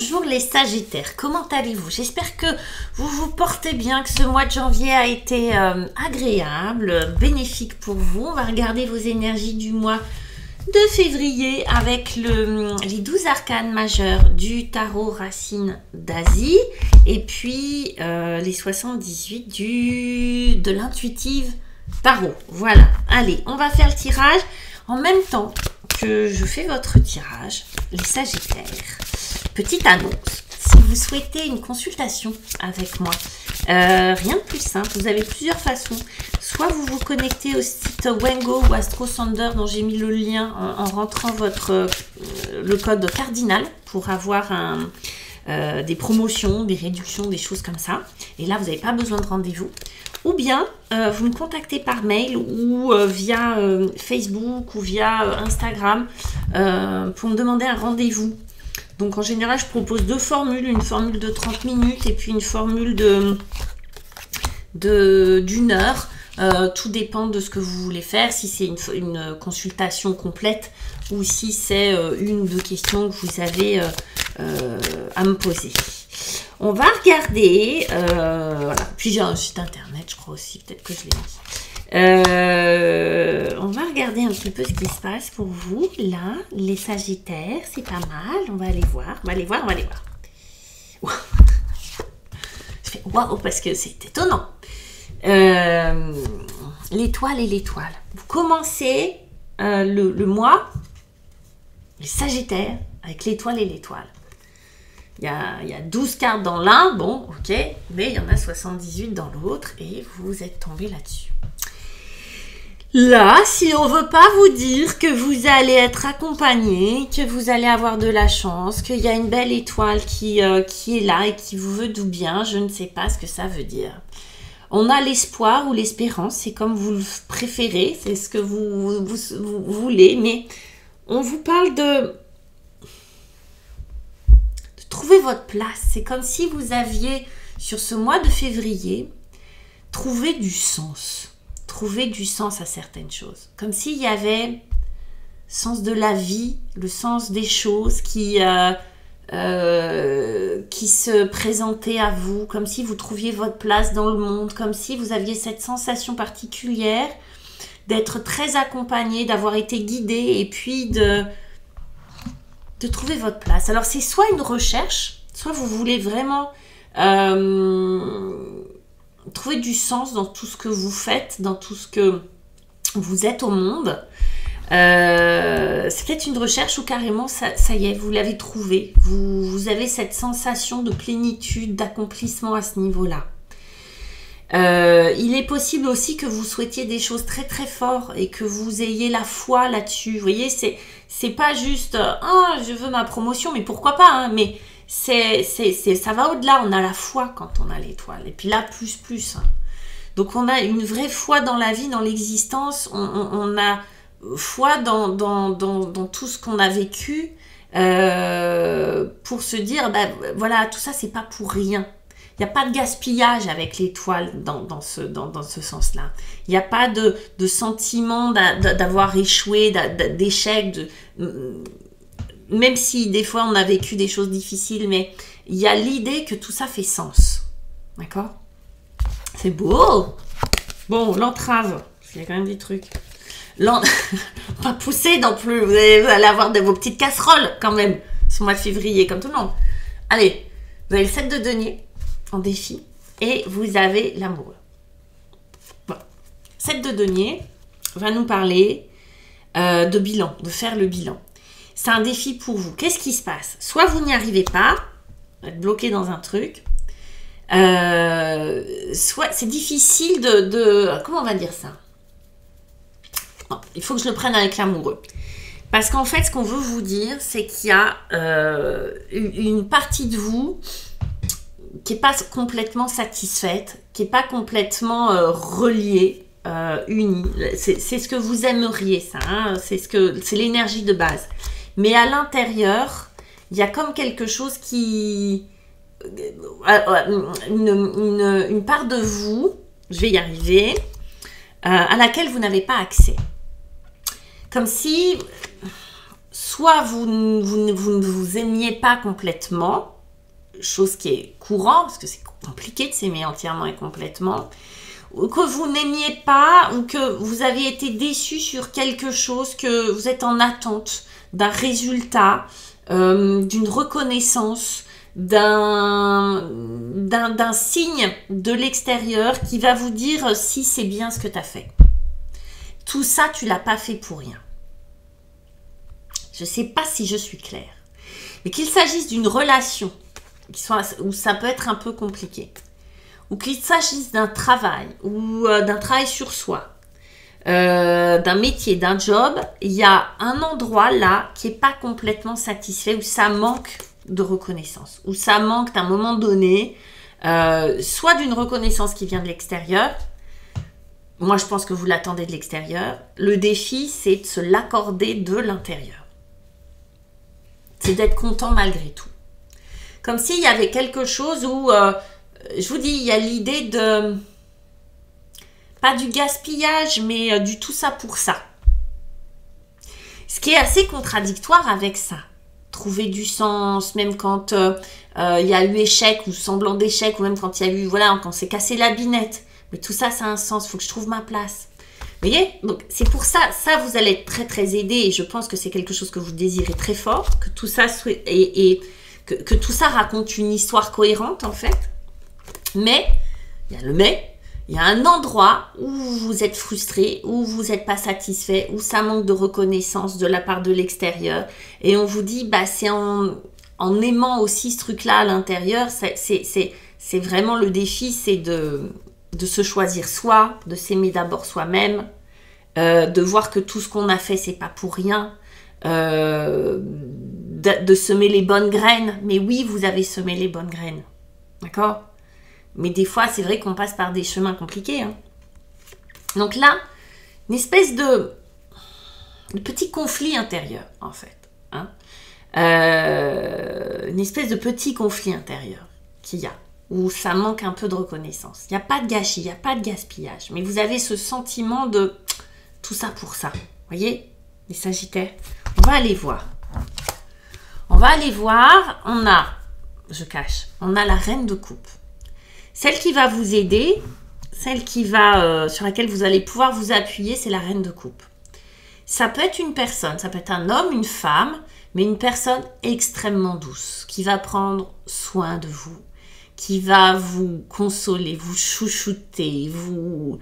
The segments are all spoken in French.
Bonjour les Sagittaires, comment allez-vous? J'espère que vous vous portez bien, que ce mois de janvier a été agréable, bénéfique pour vous. On va regarder vos énergies du mois de février avec les 12 arcanes majeurs du tarot Racine d'Asie et puis les 78 de l'intuitive tarot. Voilà, allez, on va faire le tirage en même temps que je fais votre tirage, les Sagittaires. Petite annonce, si vous souhaitez une consultation avec moi, rien de plus simple, vous avez plusieurs façons. Soit vous vous connectez au site Wengo ou Astro Sonder dont j'ai mis le lien en rentrant le code cardinal pour avoir des promotions, des réductions, des choses comme ça. Et là, vous n'avez pas besoin de rendez-vous. Ou bien, vous me contactez par mail ou via Facebook ou via Instagram pour me demander un rendez-vous. Donc en général, je propose deux formules, une formule de 30 minutes et puis une formule d'une heure. Tout dépend de ce que vous voulez faire, si c'est une consultation complète ou si c'est une ou deux questions que vous avez à me poser. On va regarder, voilà. Puis j'ai un site internet, je crois aussi, peut-être que je l'ai mis. On va regarder un petit peu ce qui se passe pour vous, là, les Sagittaires, c'est pas mal, on va aller voir, on va aller voir. Wow. Je fais waouh parce que c'est étonnant. L'étoile et l'étoile. Vous commencez le mois, les Sagittaires, avec l'étoile et l'étoile. Il y a 12 cartes dans l'un, bon, ok, mais il y en a 78 dans l'autre et vous êtes tombé là-dessus. Là, si on veut pas vous dire que vous allez être accompagné, que vous allez avoir de la chance, qu'il y a une belle étoile qui est là et qui vous veut du bien, je ne sais pas ce que ça veut dire. On a l'espoir ou l'espérance, c'est comme vous le préférez, c'est ce que vous voulez, mais on vous parle de trouver votre place. C'est comme si vous aviez, sur ce mois de février, trouvé du sens. Trouver du sens à certaines choses. Comme s'il y avait le sens de la vie, le sens des choses qui se présentaient à vous, comme si vous trouviez votre place dans le monde, comme si vous aviez cette sensation particulière d'être très accompagné, d'avoir été guidé et puis de trouver votre place. Alors c'est soit une recherche, soit vous voulez vraiment trouver du sens dans tout ce que vous faites, dans tout ce que vous êtes au monde. C'est peut-être une recherche où carrément ça y est, vous l'avez trouvé. Vous avez cette sensation de plénitude, d'accomplissement à ce niveau-là. Il est possible aussi que vous souhaitiez des choses très très fortes et que vous ayez la foi là-dessus. Vous voyez, c'est pas juste ah, je veux ma promotion, mais pourquoi pas, hein, mais ça va au-delà. On a la foi quand on a l'étoile. Et puis là, plus. Hein. Donc on a une vraie foi dans la vie, dans l'existence. On a foi dans tout ce qu'on a vécu pour se dire, bah, voilà, tout ça, c'est pas pour rien. Il n'y a pas de gaspillage avec l'étoile dans ce sens-là. Il n'y a pas de sentiment d'avoir échoué, d'échec, même si des fois on a vécu des choses difficiles, mais il y a l'idée que tout ça fait sens. D'accord? C'est beau! Bon, l'entrave, il y a quand même des trucs. Pas pousser non plus, vous allez avoir vos petites casseroles quand même, ce mois de février, comme tout le monde. Allez, vous avez le 7 de denier en défi et vous avez l'amoureux. Bon. 7 de denier va nous parler de bilan, de faire le bilan. C'est un défi pour vous. Qu'est-ce qui se passe? Soit vous n'y arrivez pas, vous êtes bloqué dans un truc, soit c'est difficile comment on va dire ça? Non, il faut que je le prenne avec l'amoureux. Parce qu'en fait, ce qu'on veut vous dire, c'est qu'il y a une partie de vous qui n'est pas complètement satisfaite, qui n'est pas complètement reliée, unie. C'est ce que vous aimeriez, ça. Hein, c'est l'énergie de base. Mais à l'intérieur, il y a comme quelque chose qui... une part de vous, je vais y arriver, à laquelle vous n'avez pas accès. Comme si soit vous ne vous aimiez pas complètement, chose qui est courant, parce que c'est compliqué de s'aimer entièrement et complètement, ou que vous n'aimiez pas, ou que vous avez été déçu sur quelque chose, que vous êtes en attente d'un résultat, d'une reconnaissance, d'un signe de l'extérieur qui va vous dire si c'est bien ce que tu as fait. Tout ça, tu l'as pas fait pour rien. Je ne sais pas si je suis claire. Mais qu'il s'agisse d'une relation où ça peut être un peu compliqué, ou qu'il s'agisse d'un travail, ou d'un travail sur soi, d'un métier, d'un job, il y a un endroit là qui n'est pas complètement satisfait, où ça manque de reconnaissance, où ça manque d'un moment donné, soit d'une reconnaissance qui vient de l'extérieur. Moi, je pense que vous l'attendez de l'extérieur. Le défi, c'est de se l'accorder de l'intérieur. C'est d'être content malgré tout. Comme s'il y avait quelque chose où, je vous dis, il y a l'idée de, pas du gaspillage, mais du tout ça pour ça. Ce qui est assez contradictoire avec ça. Trouver du sens, même quand il y a eu échec ou semblant d'échec, ou même quand il y a eu, voilà, quand c'est cassé la binette. Mais tout ça, ça a un sens, il faut que je trouve ma place. Vous voyez? Donc, c'est pour ça, vous allez être très, très aidé, et je pense que c'est quelque chose que vous désirez très fort, que tout ça soit, que tout ça raconte une histoire cohérente, en fait. Mais, il y a le mais, il y a un endroit où vous êtes frustré, où vous n'êtes pas satisfait, où ça manque de reconnaissance de la part de l'extérieur. Et on vous dit, bah, c'est en aimant aussi ce truc-là à l'intérieur, c'est vraiment le défi, c'est de se choisir soi, de s'aimer d'abord soi-même, de voir que tout ce qu'on a fait, c'est pas pour rien, de semer les bonnes graines. Mais oui, vous avez semé les bonnes graines, d'accord? Mais des fois, c'est vrai qu'on passe par des chemins compliqués. Hein. Donc là, une espèce de petit conflit intérieur, en fait. Hein. Une espèce de petit conflit intérieur qu'il y a, où ça manque un peu de reconnaissance. Il n'y a pas de gâchis, il n'y a pas de gaspillage. Mais vous avez ce sentiment de tout ça pour ça. Vous voyez, les Sagittaires? On va aller voir. On va aller voir. On a, je cache, on a la Reine de Coupe. Celle qui va vous aider, celle qui va, sur laquelle vous allez pouvoir vous appuyer, c'est la Reine de Coupe. Ça peut être une personne, ça peut être un homme, une femme, mais une personne extrêmement douce, qui va prendre soin de vous, qui va vous consoler, vous chouchouter, vous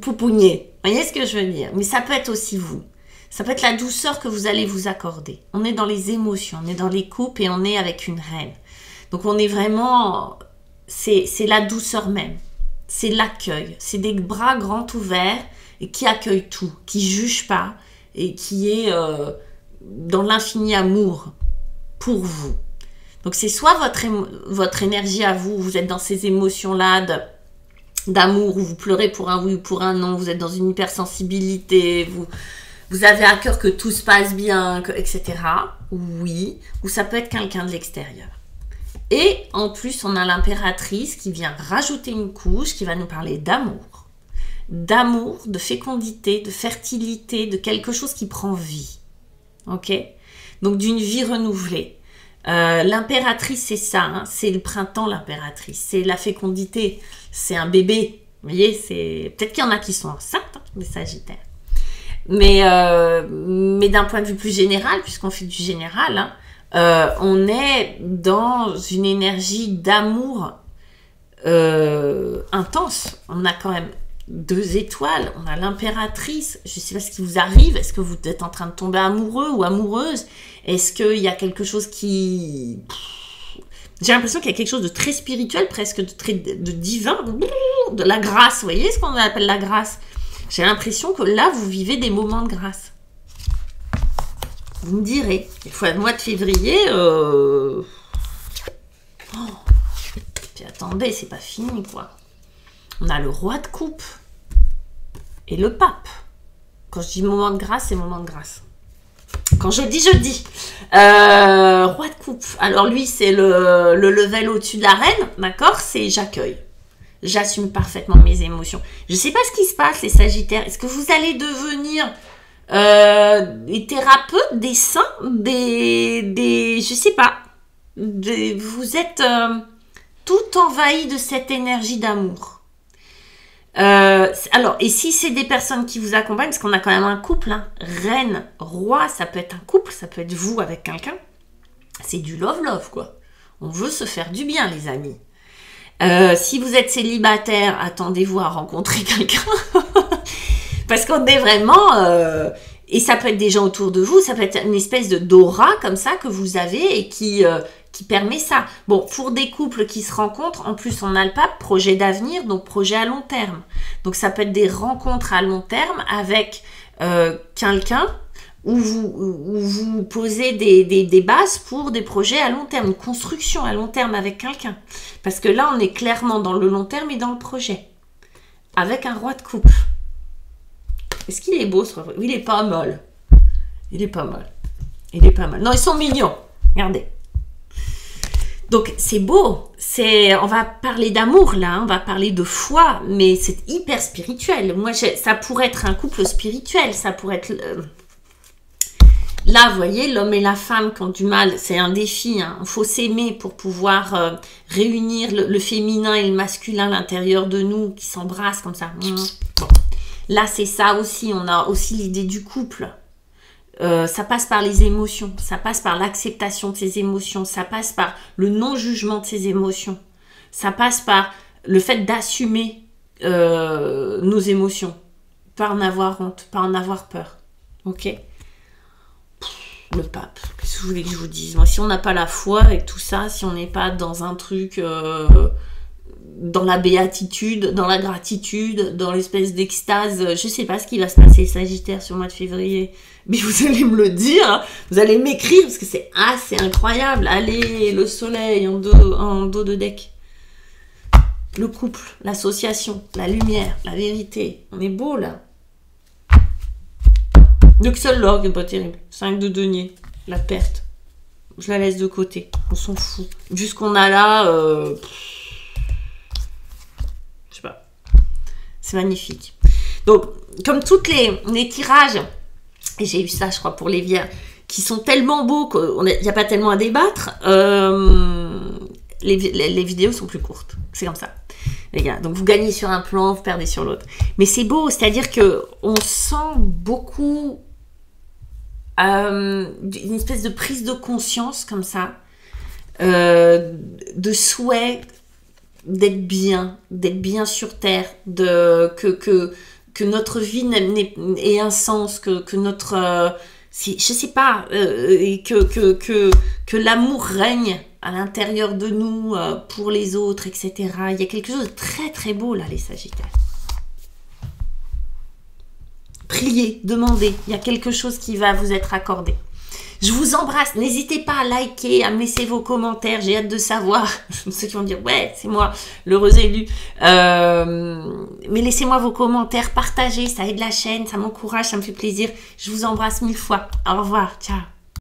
poupougner. Vous voyez ce que je veux dire? Mais ça peut être aussi vous. Ça peut être la douceur que vous allez vous accorder. On est dans les émotions, on est dans les coupes et on est avec une reine. Donc on est vraiment... C'est la douceur même. C'est l'accueil. C'est des bras grands ouverts et qui accueillent tout, qui ne jugent pas et qui est dans l'infini amour pour vous. Donc c'est soit votre énergie à vous, vous êtes dans ces émotions-là d'amour, où vous pleurez pour un oui ou pour un non, vous êtes dans une hypersensibilité, vous avez à cœur que tout se passe bien, etc. Oui, ou ça peut être quelqu'un de l'extérieur. Et en plus, on a l'impératrice qui vient rajouter une couche, qui va nous parler d'amour. D'amour, de fécondité, de fertilité, de quelque chose qui prend vie. Ok? Donc d'une vie renouvelée. L'impératrice, c'est ça, hein, c'est le printemps, l'impératrice, c'est la fécondité, c'est un bébé, vous voyez, peut-être qu'il y en a qui sont enceintes, hein, les Sagittaires, mais d'un point de vue plus général, puisqu'on fait du général, hein, on est dans une énergie d'amour intense. On a quand même 2 étoiles, on a l'impératrice. Je ne sais pas ce qui vous arrive. Est-ce que vous êtes en train de tomber amoureux ou amoureuse? Est-ce qu'il y a quelque chose qui... J'ai l'impression qu'il y a quelque chose de très spirituel, presque de divin, de la grâce. Vous voyez ce qu'on appelle la grâce? J'ai l'impression que là, vous vivez des moments de grâce. Vous me direz. Il faut le mois de février... Puis attendez, c'est pas fini, quoi. On a le roi de coupe et le pape. Quand je dis moment de grâce, c'est moment de grâce. Quand je dis, je dis. Roi de coupe. Alors lui, c'est le level au-dessus de la reine, d'accord? C'est j'accueille. J'assume parfaitement mes émotions. Je ne sais pas ce qui se passe, les Sagittaires. Est-ce que vous allez devenir des thérapeutes, des saints, je sais pas. vous êtes tout envahi de cette énergie d'amour. Alors, et si c'est des personnes qui vous accompagnent, parce qu'on a quand même un couple, hein, reine, roi, ça peut être un couple, ça peut être vous avec quelqu'un, c'est du love-love, quoi. On veut se faire du bien, les amis. Si vous êtes célibataire, attendez-vous à rencontrer quelqu'un. Parce qu'on est vraiment... et ça peut être des gens autour de vous, ça peut être une espèce de d'aura comme ça que vous avez et qui permet ça. Bon, pour des couples qui se rencontrent, en plus on a le pape, projet d'avenir, donc projet à long terme. Donc ça peut être des rencontres à long terme avec quelqu'un où vous posez des bases pour des projets à long terme, une construction à long terme avec quelqu'un. Parce que là, on est clairement dans le long terme et dans le projet. Avec un roi de coupe. Est-ce qu'il est beau ce roi? Oui, il est pas mal. Il est pas mal. Il est pas mal. Non, ils sont mignons. Regardez. Donc, c'est beau. On va parler d'amour, là. Hein. On va parler de foi. Mais c'est hyper spirituel. Moi, ça pourrait être un couple spirituel. Ça pourrait être... Là, vous voyez, l'homme et la femme qui ont du mal, c'est un défi. Hein. Il faut s'aimer pour pouvoir réunir le féminin et le masculin à l'intérieur de nous, qui s'embrassent comme ça. Bon. Là, c'est ça aussi. On a aussi l'idée du couple. Ça passe par les émotions. Ça passe par l'acceptation de ses émotions. Ça passe par le non-jugement de ses émotions. Ça passe par le fait d'assumer nos émotions. Pas en avoir honte, pas en avoir peur. Ok ? Le pape, qu'est-ce que vous voulez que je vous dise? Moi, si on n'a pas la foi et tout ça, si on n'est pas dans un truc, dans la béatitude, dans la gratitude, dans l'espèce d'extase, je sais pas ce qui va se passer, Sagittaire, sur le mois de février, mais vous allez me le dire, hein, vous allez m'écrire, parce que c'est assez incroyable. Allez, le soleil en dos de deck. Le couple, l'association, la lumière, la vérité. On est beau, là. Luxembourg n'est pas terrible. 5 de denier. La perte. Je la laisse de côté. On s'en fout. Vu ce qu'on a là, je sais pas. C'est magnifique. Donc, comme toutes les tirages, et j'ai eu ça, je crois, pour les vierges, qui sont tellement beaux qu'il n'y a pas tellement à débattre, les vidéos sont plus courtes. C'est comme ça. Les gars, donc vous gagnez sur un plan, vous perdez sur l'autre. Mais c'est beau, c'est-à-dire que on sent beaucoup une espèce de prise de conscience comme ça, de souhait d'être bien sur Terre, que notre vie ait un sens, que notre... je sais pas, et que l'amour règne à l'intérieur de nous, pour les autres, etc. Il y a quelque chose de très très beau là, les Sagittaires. Priez, demandez, il y a quelque chose qui va vous être accordé. Je vous embrasse, n'hésitez pas à liker, à me laisser vos commentaires, j'ai hâte de savoir, ceux qui vont dire, ouais, c'est moi, l'heureux élu. Mais laissez-moi vos commentaires, partagez, ça aide la chaîne, ça m'encourage, ça me fait plaisir. Je vous embrasse 1000 fois. Au revoir, ciao.